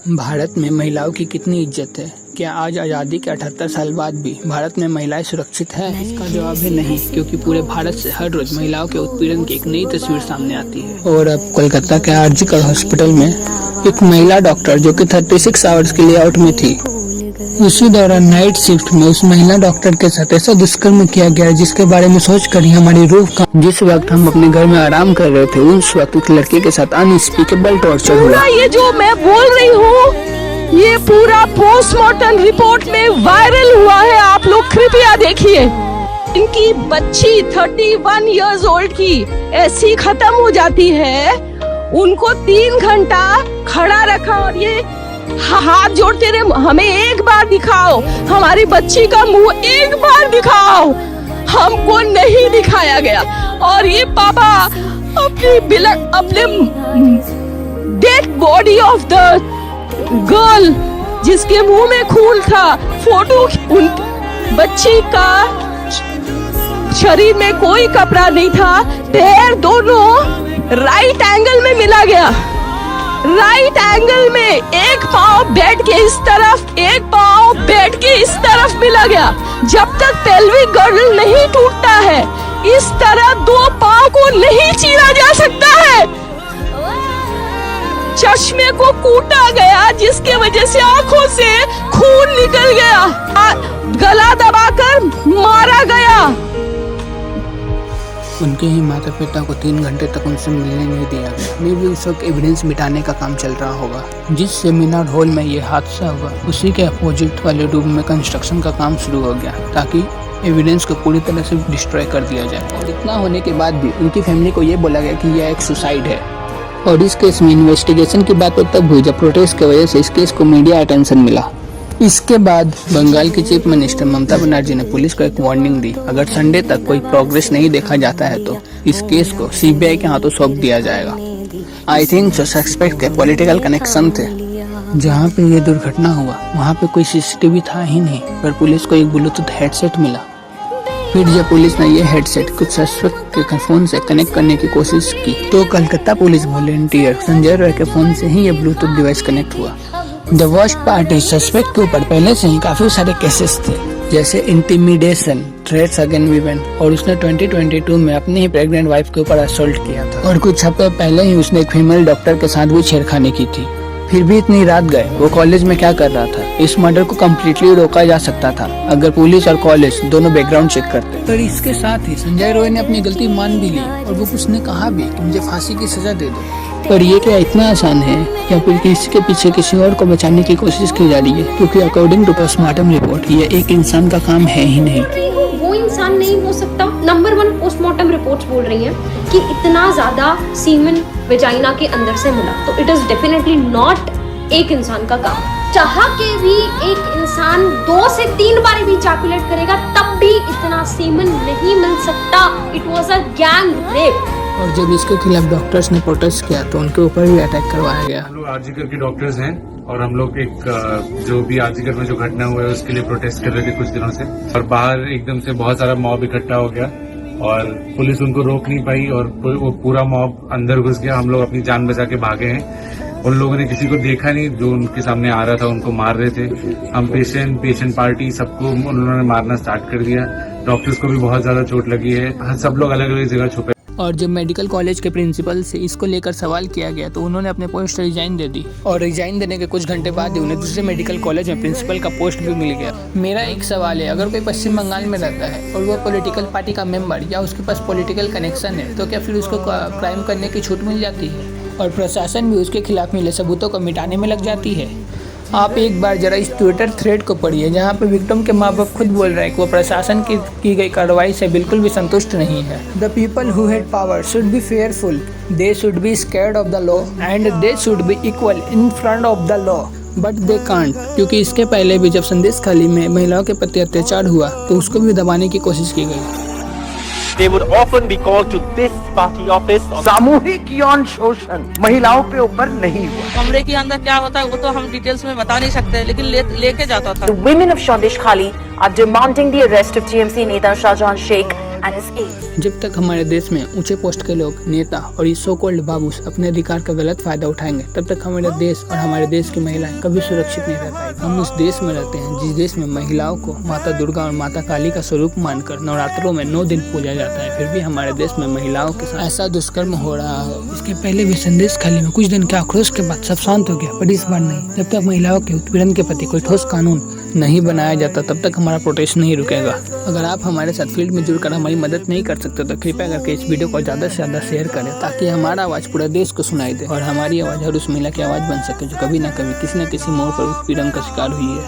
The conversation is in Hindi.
भारत में महिलाओं की कितनी इज्जत है? क्या आज आज़ादी के 78 साल बाद भी भारत में महिलाएं सुरक्षित हैं? इसका जवाब है नहीं, क्योंकि पूरे भारत से हर रोज महिलाओं के उत्पीड़न की एक नई तस्वीर सामने आती है। और अब कोलकाता के आरजीकर हॉस्पिटल में एक महिला डॉक्टर जो कि 36 आवर्स के लिए आउट में थी, उसी दौरान नाइट शिफ्ट में उस महिला डॉक्टर के साथ ऐसा दुष्कर्म किया गया जिसके बारे में सोचकर ही हमारी रूह का जिस वक्त हम अपने घर में आराम कर रहे थे उस वक्त एक लड़के के साथ अनस्पीकेबल टॉर्चर हुआ। ये जो मैं बोल रही हूँ ये पूरा पोस्टमार्टम रिपोर्ट में वायरल हुआ है, आप लोग कृपया देखिए। इनकी बच्ची 31 इयर्स ओल्ड की ऐसी खत्म हो जाती है, उनको 3 घंटा खड़ा रखा और ये हाथ जोड़ते रहे, हमें एक बार दिखाओ, हमारी बच्ची का मुंह एक बार दिखाओ। हमको नहीं दिखाया गया और ये पापा अपने dead body of the girl जिसके मुंह में खून था, फोटो उन बच्ची का शरीर में कोई कपड़ा नहीं था, पैर दोनों राइट एंगल में मिला गया, राइट एंगल में एक पाँव बेड के इस तरफ, एक पाँव बेड के इस तरफ मिला गया। जब तक पेल्विक गर्डल नहीं टूटता है इस तरह 2 पाँव को नहीं चीरा जा सकता है। चश्मे को कूटा गया जिसके वजह से आंखों से खून निकल गया, गला दबाकर मारा गया। उनके ही माता पिता को 3 घंटे तक उनसे मिलने नहीं दिया गया। मे भी उस वक्त एविडेंस मिटाने का काम चल रहा होगा। जिस सेमिनार हॉल में ये हादसा हुआ उसी के अपोजिट वाले रूम में कंस्ट्रक्शन का काम शुरू हो गया ताकि एविडेंस को पूरी तरह से डिस्ट्रॉय कर दिया जाए। और इतना होने के बाद भी उनकी फैमिली को ये बोला गया कि यह एक सुसाइड है। और इस केस में इन्वेस्टिगेशन की बात तब हुई जब प्रोटेस्ट की वजह से इस केस को मीडिया अटेंशन मिला। इसके बाद बंगाल की चीफ मिनिस्टर ममता बनर्जी ने पुलिस को एक वार्निंग दी, अगर संडे तक कोई प्रोग्रेस नहीं देखा जाता है तो इस केस को सीबीआई के हाथों सौंप दिया जाएगा। आई थिंक जो सस्पेक्ट के पॉलिटिकल कनेक्शन थे। जहाँ पे ये दुर्घटना हुआ वहाँ पे कोई सीसीटीवी था ही नहीं, पर पुलिस को एक ब्लूटूथ हेडसेट मिला। फिर जब पुलिस ने ये हेडसेट कुछ सस्पेक्ट के फोन से कनेक्ट करने की कोशिश की तो कलकत्ता पुलिस वॉलेंटियर संजय रॉय के फोन से ही ये ब्लूटूथ डिवाइस कनेक्ट हुआ। The worst part is suspect के ऊपर पहले से ही काफी सारे केसेस थे, जैसे इंटिमिडेशन, थ्रेट्स अगेंस्ट वीमेन, और उसने 2022 में अपनी ही प्रेग्नेंट वाइफ के ऊपर असॉल्ट किया था। और कुछ हफ्ते पहले ही उसने एक फीमेल डॉक्टर के साथ भी छेड़खानी की थी। फिर भी इतनी रात गए वो कॉलेज में क्या कर रहा था? इस मर्डर को कम्प्लीटली रोका जा सकता था अगर पुलिस और कॉलेज दोनों बैकग्राउंड चेक करते। पर इसके साथ ही संजय रॉय ने अपनी गलती मान भी ली और वो उसने कहा भी कि मुझे फांसी की सजा दे दो। पर ये क्या इतना आसान है या फिर किसी के पीछे किसी और को बचाने की कोशिश की जा रही है? क्योंकि अकॉर्डिंग टू पोस्टमार्टम रिपोर्ट ये एक इंसान का काम है ही नहीं। वो इंसान नहीं हो सकता। नंबर 1 पोस्टमार्टम रिपोर्ट्स बोल रही हैं कि इतना ज्यादा सीमेन वेजाइना के अंदर से मिला, तो इट इज डेफिनेटली नॉट एक इंसान का काम। चाह के भी एक इंसान 2 से 3 बार भी इजैकुलेट करेगा तब भी इतना सीमेन नहीं मिल सकता। It was a gang rape. और जब इसके खिलाफ डॉक्टर्स ने प्रोटेस्ट किया तो उनके ऊपर भी अटैक करवाया गया। हम लोग आरजीकर के डॉक्टर्स हैं और हम लोग एक जो भी आरजीकर में जो घटना हुआ है उसके लिए प्रोटेस्ट कर रहे थे कुछ दिनों से, और बाहर एकदम से बहुत सारा मॉब इकट्ठा हो गया और पुलिस उनको रोक नहीं पाई और वो पूरा मॉब अंदर घुस गया। हम लोग अपनी जान बचा के भागे हैं। उन लोगों ने किसी को देखा नहीं, जो उनके सामने आ रहा था उनको मार रहे थे। हम पेशेंट पार्टी सबको उन्होंने मारना स्टार्ट कर दिया। डॉक्टर्स को भी बहुत ज्यादा चोट लगी है। सब लोग अलग अलग जगह छुपे। और जब मेडिकल कॉलेज के प्रिंसिपल से इसको लेकर सवाल किया गया तो उन्होंने अपने पोस्ट रिजाइन दे दी, और रिजाइन देने के कुछ घंटे बाद ही उन्हें दूसरे मेडिकल कॉलेज में प्रिंसिपल का पोस्ट भी मिल गया। मेरा एक सवाल है, अगर कोई पश्चिम बंगाल में रहता है और वो पॉलिटिकल पार्टी का मेंबर या उसके पास पॉलिटिकल कनेक्शन है तो क्या फिर उसको क्राइम करने की छूट मिल जाती है और प्रशासन भी उसके खिलाफ मिले सबूतों को मिटाने में लग जाती है? आप एक बार जरा इस ट्विटर थ्रेड को पढ़िए जहाँ पे विक्टिम के माँ बाप खुद बोल रहे हैं कि वो प्रशासन की गई कार्रवाई से बिल्कुल भी संतुष्ट नहीं है। The people who had power should be fearful, they should be scared of the law and they should be equal in front of the law, but they can't. क्योंकि इसके पहले भी जब संदेश खाली में महिलाओं के प्रति अत्याचार हुआ तो उसको भी दबाने की कोशिश की गई। They would often be called to this party office. सामूहिक यौन शोषण महिलाओं के ऊपर नहीं हुआ। कमरे के अंदर क्या होता है वो तो हम डिटेल्स में बता नहीं सकते, लेकिन लेके जाता था। The women of Sandesh Khali are demanding the arrest of TMC Neta Shahjahan Sheikh and his aide. जब तक हमारे देश में ऊंचे पोस्ट के लोग, नेता और ये सो कॉल्ड बाबूस अपने अधिकार का गलत फायदा उठाएंगे, तब तक हमारे देश और हमारे देश की महिलाएं कभी सुरक्षित नहीं रह पाएंगी। हम उस देश में रहते हैं जिस देश में महिलाओं को माता दुर्गा और माता काली का स्वरूप मानकर नवरात्रों में 9 दिन पूजा जाता है। फिर भी हमारे देश में महिलाओं के साथ ऐसा दुष्कर्म हो रहा है। इसके पहले भी संदेश खाली में कुछ दिन के आक्रोश के बाद सब शांत हो गया, पर इस बार नहीं। जब तक महिलाओं के उत्पीड़न के प्रति कोई ठोस कानून नहीं बनाया जाता, तब तक हमारा प्रोटेस्ट नहीं रुकेगा। अगर आप हमारे साथ फील्ड में जुड़कर हमारी मदद नहीं कर सकते तो कृपया करके इस वीडियो को ज़्यादा से ज़्यादा शेयर करें, ताकि हमारा आवाज़ पूरे देश को सुनाई दे और हमारी आवाज़ हर उस महिला की आवाज़ बन सके जो कभी ना कभी किसी न किसी मोड़ पर उत्पीड़न का शिकार हुई है।